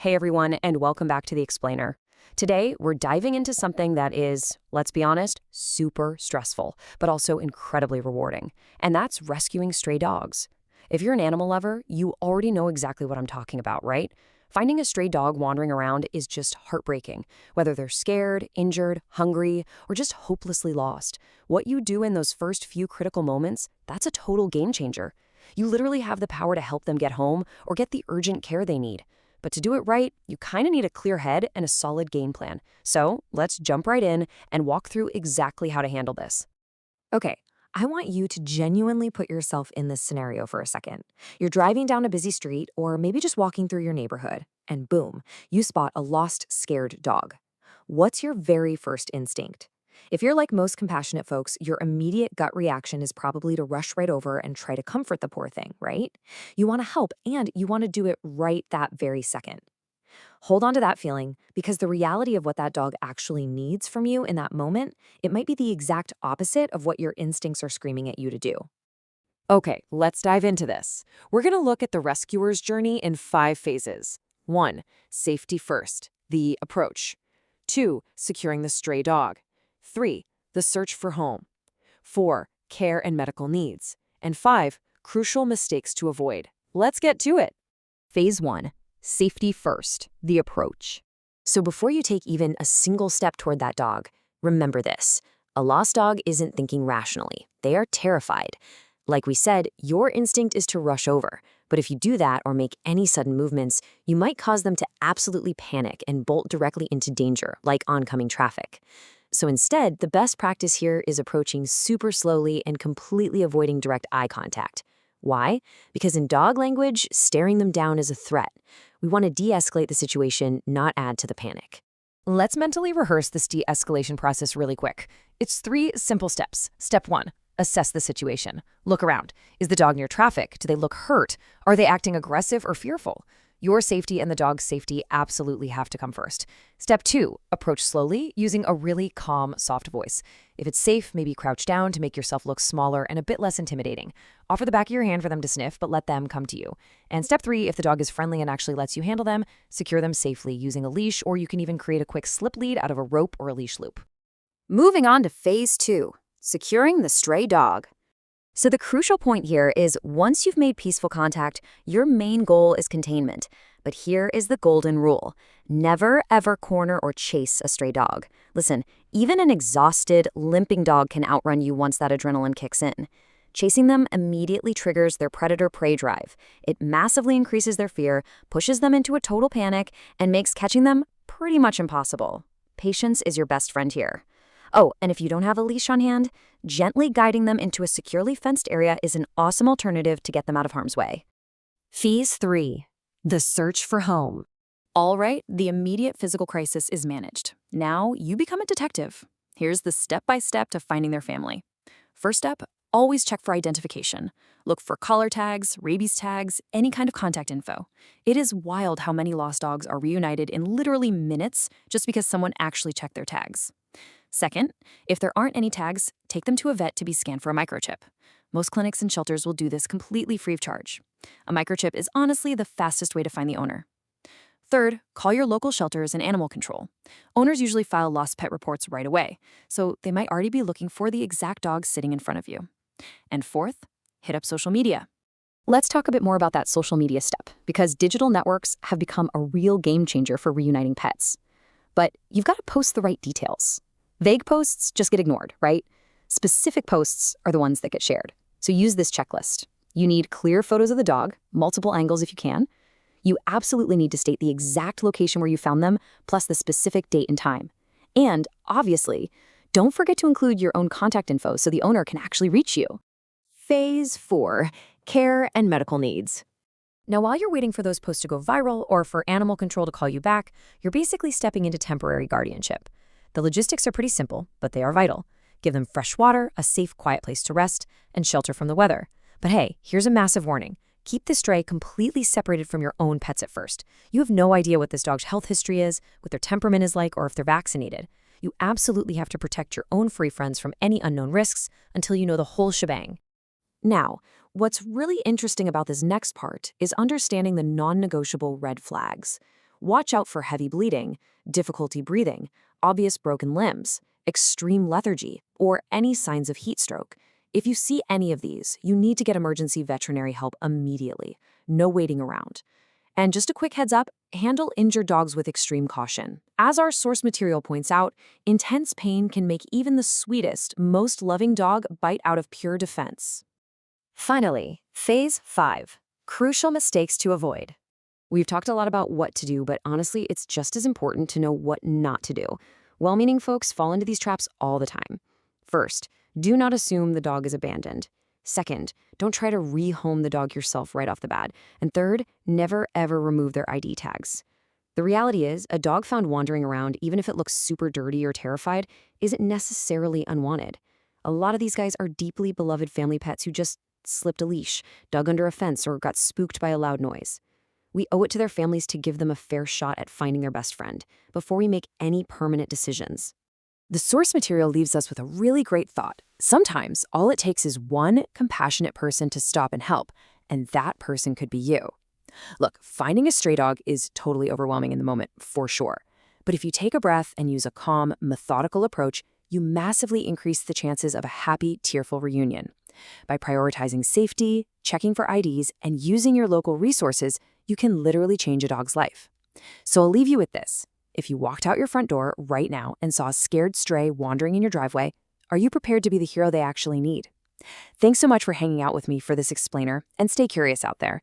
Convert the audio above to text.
Hey everyone, and welcome back to The Explainer. Today, we're diving into something that is, let's be honest, super stressful, but also incredibly rewarding, and that's rescuing stray dogs. If you're an animal lover, you already know exactly what I'm talking about, right? Finding a stray dog wandering around is just heartbreaking, whether they're scared, injured, hungry, or just hopelessly lost. What you do in those first few critical moments, that's a total game changer. You literally have the power to help them get home or get the urgent care they need. But to do it right, you kind of need a clear head and a solid game plan. So let's jump right in and walk through exactly how to handle this. Okay, I want you to genuinely put yourself in this scenario for a second. You're driving down a busy street or maybe just walking through your neighborhood, and boom, you spot a lost, scared dog. What's your very first instinct? If you're like most compassionate folks, your immediate gut reaction is probably to rush right over and try to comfort the poor thing, right? You want to help and you want to do it right that very second. Hold on to that feeling because the reality of what that dog actually needs from you in that moment, it might be the exact opposite of what your instincts are screaming at you to do. Okay, let's dive into this. We're going to look at the rescuer's journey in 5 phases. 1. Safety first, the approach. 2. Securing the stray dog. 3. The search for home. 4. Care and medical needs. And 5. Crucial mistakes to avoid. Let's get to it. Phase 1. Safety first, the approach. So before you take even a single step toward that dog, remember this. A lost dog isn't thinking rationally. They are terrified. Like we said, your instinct is to rush over. But if you do that or make any sudden movements, you might cause them to absolutely panic and bolt directly into danger, like oncoming traffic. So instead, the best practice here is approaching super slowly and completely avoiding direct eye contact. Why? Because in dog language, staring them down is a threat. We want to de-escalate the situation, not add to the panic. Let's mentally rehearse this de-escalation process really quick. It's 3 simple steps. Step 1. Assess the situation. Look around. Is the dog near traffic? Do they look hurt? Are they acting aggressive or fearful? Your safety and the dog's safety absolutely have to come first. Step 2. Approach slowly using a really calm, soft voice. If it's safe, maybe crouch down to make yourself look smaller and a bit less intimidating. Offer the back of your hand for them to sniff, but let them come to you. And step 3, if the dog is friendly and actually lets you handle them, secure them safely using a leash, or you can even create a quick slip lead out of a rope or a leash loop. Moving on to phase 2, securing the stray dog. So the crucial point here is once you've made peaceful contact, your main goal is containment. But here is the golden rule. Never, ever corner or chase a stray dog. Listen, even an exhausted, limping dog can outrun you once that adrenaline kicks in. Chasing them immediately triggers their predator-prey drive. It massively increases their fear, pushes them into a total panic, and makes catching them pretty much impossible. Patience is your best friend here. Oh, and if you don't have a leash on hand, gently guiding them into a securely fenced area is an awesome alternative to get them out of harm's way. Phase 3, the search for home. All right, the immediate physical crisis is managed. Now you become a detective. Here's the step-by-step to finding their family. First step, always check for identification. Look for collar tags, rabies tags, any kind of contact info. It is wild how many lost dogs are reunited in literally minutes just because someone actually checked their tags. Second, if there aren't any tags, take them to a vet to be scanned for a microchip. Most clinics and shelters will do this completely free of charge. A microchip is honestly the fastest way to find the owner. Third, call your local shelters and animal control. Owners usually file lost pet reports right away, so they might already be looking for the exact dog sitting in front of you. And fourth, hit up social media. Let's talk a bit more about that social media step, because digital networks have become a real game changer for reuniting pets. But you've got to post the right details. Vague posts just get ignored, right? Specific posts are the ones that get shared. So use this checklist. You need clear photos of the dog, multiple angles if you can. You absolutely need to state the exact location where you found them, plus the specific date and time. And, obviously, don't forget to include your own contact info so the owner can actually reach you. Phase 4, care and medical needs. Now, while you're waiting for those posts to go viral or for animal control to call you back, you're basically stepping into temporary guardianship. The logistics are pretty simple, but they are vital. Give them fresh water, a safe, quiet place to rest, and shelter from the weather. But hey, here's a massive warning. Keep the stray completely separated from your own pets at first. You have no idea what this dog's health history is, what their temperament is like, or if they're vaccinated. You absolutely have to protect your own furry friends from any unknown risks until you know the whole shebang. Now, what's really interesting about this next part is understanding the non-negotiable red flags. Watch out for heavy bleeding, difficulty breathing, obvious broken limbs, extreme lethargy, or any signs of heat stroke. If you see any of these, you need to get emergency veterinary help immediately. No waiting around. And just a quick heads up, handle injured dogs with extreme caution. As our source material points out, intense pain can make even the sweetest, most loving dog bite out of pure defense. Finally, Phase 5. Crucial mistakes to avoid. We've talked a lot about what to do, but honestly, it's just as important to know what not to do. Well-meaning folks fall into these traps all the time. First, do not assume the dog is abandoned. Second, don't try to rehome the dog yourself right off the bat. And third, never ever remove their ID tags. The reality is, a dog found wandering around, even if it looks super dirty or terrified, isn't necessarily unwanted. A lot of these guys are deeply beloved family pets who just slipped a leash, dug under a fence, or got spooked by a loud noise. We owe it to their families to give them a fair shot at finding their best friend before we make any permanent decisions. The source material leaves us with a really great thought. Sometimes all it takes is one compassionate person to stop and help, and that person could be you. Look, finding a stray dog is totally overwhelming in the moment, for sure. But if you take a breath and use a calm, methodical approach, you massively increase the chances of a happy, tearful reunion. By prioritizing safety, checking for IDs, and using your local resources, you can literally change a dog's life. So I'll leave you with this. If you walked out your front door right now and saw a scared stray wandering in your driveway, are you prepared to be the hero they actually need? Thanks so much for hanging out with me for this explainer, and stay curious out there.